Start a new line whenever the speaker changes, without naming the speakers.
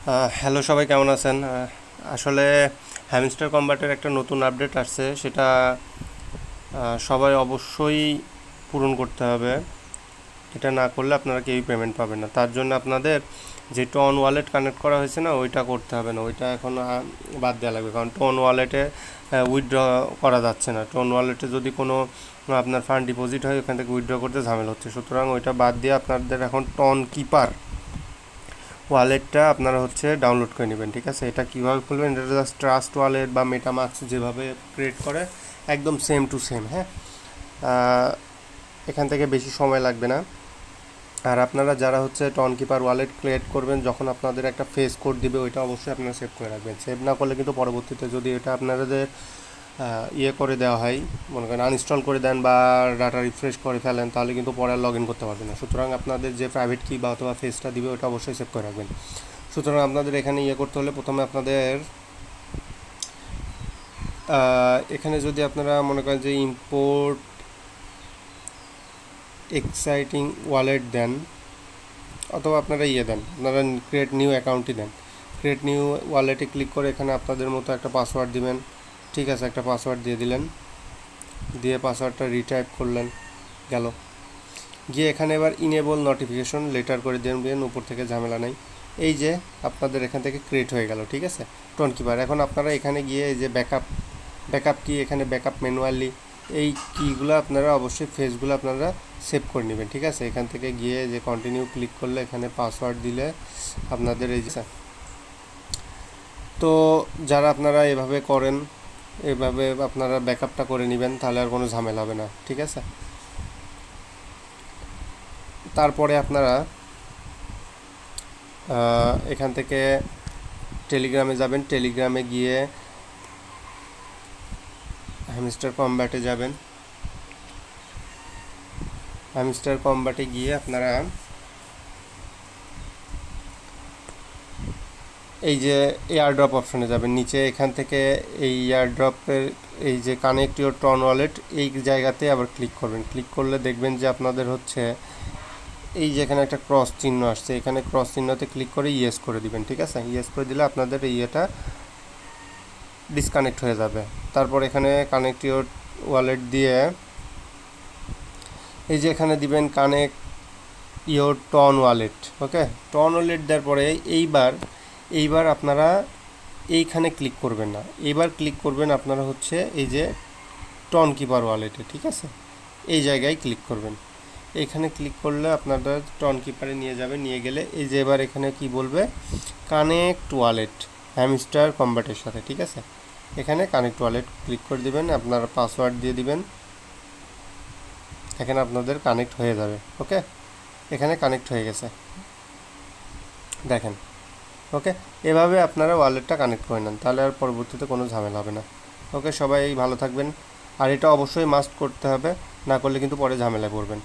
Hello সবাই কেমন আছেন? আসলে হ্যামস্টার কম্বাটের একটা নতুন আপডেট আসছে, সেটা সবাই অবশ্যই পূরণ করতে হবে। এটা না করলে আপনারা কেউই পেমেন্ট পাবেন না। তার জন্য আপনাদের যে টন ওয়ালেট কানেক্ট করা হয়েছে না, ওইটা করতে হবে না, ওইটা এখন বাদ দেওয়া লাগবে। কারণ টন ওয়ালেটে উইথড্র করা যাচ্ছে না। টন ওয়ালেটে যদি কোনো আপনার ফান্ড ডিপোজিট হয়, ওখান থেকে উইথড্র করতে ঝামেলা হচ্ছে। সুতরাং ওইটা বাদ দিয়ে আপনাদের এখন টন কিপার ওয়ালেটটা আপনারা ডাউনলোড করে নেবেন। ঠিক আছে, এটা কীভাবে খুলবেন? এটা জাস্ট ট্রাস্ট ওয়ালেট বা মেটামাস্ক যেভাবে ক্রিয়েট করে একদম সেম টু সেম। হ্যাঁ, এখান থেকে বেশি সময় লাগবে না। আর আপনারা যারা টন কিপার ওয়ালেট ক্রিয়েট করবেন, যখন আপনাদের একটা ফেস কোড দিবে, ওইটা অবশ্যই আপনারা সেভ করে রাখবেন। সেভ না করলে কিন্তু পরবর্তীতে যদি এটা আপনাদের ইয়ে করে দেওয়া হয়, মনে করেন আনইনস্টল করে দেন বা ডাটা রিফ্রেশ করে ফেলেন, তাহলে কিন্তু পরে আর লগ ইন করতে পারবেন না। সুতরাং আপনাদের যে প্রাইভেট কি বা অথবা ফেসটা দিবে, ওটা অবশ্যই সেভ করে রাখবেন। সুতরাং আপনাদের এখানে করতে হলে প্রথমে আপনাদের এখানে যদি আপনারা মনে করেন যে ইম্পোর্ট এক্সাইটিং ওয়ালেট দেন, অথবা আপনারা দেন, আপনারা ক্রিয়েট নিউ অ্যাকাউন্টই দেন। ক্রিয়েট নিউ ওয়ালেটে ক্লিক করে এখানে আপনাদের মতো একটা পাসওয়ার্ড দিবেন। ঠিক আছে, একটা পাসওয়ার্ড দিয়ে দিলেন, দিয়ে পাসওয়ার্ডটা রিটাইপ করলেন, গেল। গিয়ে এখানে এবার ইনেবল নোটিফিকেশন লেটার করে দেবেন, উপর থেকে ঝামেলা নেই। এই যে আপনাদের এখান থেকে ক্রিয়েট হয়ে গেল। ঠিক আছে, টোন কিপার। এখন আপনারা এখানে গিয়ে এই যে ব্যাকআপ কি, এখানে ব্যাকআপ ম্যানুয়ালি, এই কিগুলো আপনারা অবশ্যই ফেসগুলো আপনারা সেভ করে নেবেন। ঠিক আছে, এখান থেকে গিয়ে যে কন্টিনিউ ক্লিক করলে এখানে পাসওয়ার্ড দিলে আপনাদের এই যে, তো যারা আপনারা এভাবে করেন, এভাবে আপনারা ব্যাকআপটা করে নেবেন, তাহলে আর কোনো ঝামেলা হবে না। ঠিক আছে, তারপরে আপনারা এখান থেকে টেলিগ্রামে যাবেন। টেলিগ্রামে গিয়ে হ্যামস্টার কম্ব্যাটে যাবেন। হ্যামস্টার কম্ব্যাটে গিয়ে আপনারা এই যে এয়ারড্রপ অপশনে যাবেন নিচে। এখান থেকে এই এয়ারড্রপের এই যে কানেক্ট ইউর টন ওয়ালেট, এই জায়গাতে আবার ক্লিক করবেন। ক্লিক করলে দেখবেন যে আপনাদের এই যে এখানে একটা ক্রস চিহ্ন আসছে, এখানে ক্রস চিহ্নতে ক্লিক করে ইয়েস করে দিবেন। ঠিক আছে, ইয়েস করে দিলে আপনাদের এটা ডিসকানেক্ট হয়ে যাবে। তারপর এখানে কানেক্ট ইউর ওয়ালেট দিয়ে এই যে এখানে দিবেন connect your TON wallet. Okay, TON wallet দেওয়ার পরে এইবার আপনারা এইখানে ক্লিক করবেন না, এবার ক্লিক করবেন আপনারা এই যে টন কিপার ওয়ালেটে। ঠিক আছে, এই জায়গায় ক্লিক করবেন। এখানে ক্লিক করলে আপনারা টন কিপারে নিয়ে যাবে। নিয়ে গেলে এই যে এবার এখানে কি বলবে, কানেক্ট ওয়ালেট হ্যামস্টার কম্ব্যাটের সাথে। ঠিক আছে, এখানে কানেক্ট ওয়ালেট ক্লিক করে দিবেন, আপনারা পাসওয়ার্ড দিয়ে দিবেন, এখানে আপনাদের কানেক্ট হয়ে যাবে। ওকে, এখানে কানেক্ট হয়ে গেছে, দেখেন। ওকে, এভাবে আপনারা ওয়ালেটটা কানেক্ট করে নেন, তাহলে আর পরবর্তীতে কোনো ঝামেলা হবে না। ওকে, সবাই ভালো থাকবেন। আর এটা অবশ্যই মাস্ট করতে হবে, না করলে কিন্তু পরে ঝামেলায় পড়বেন।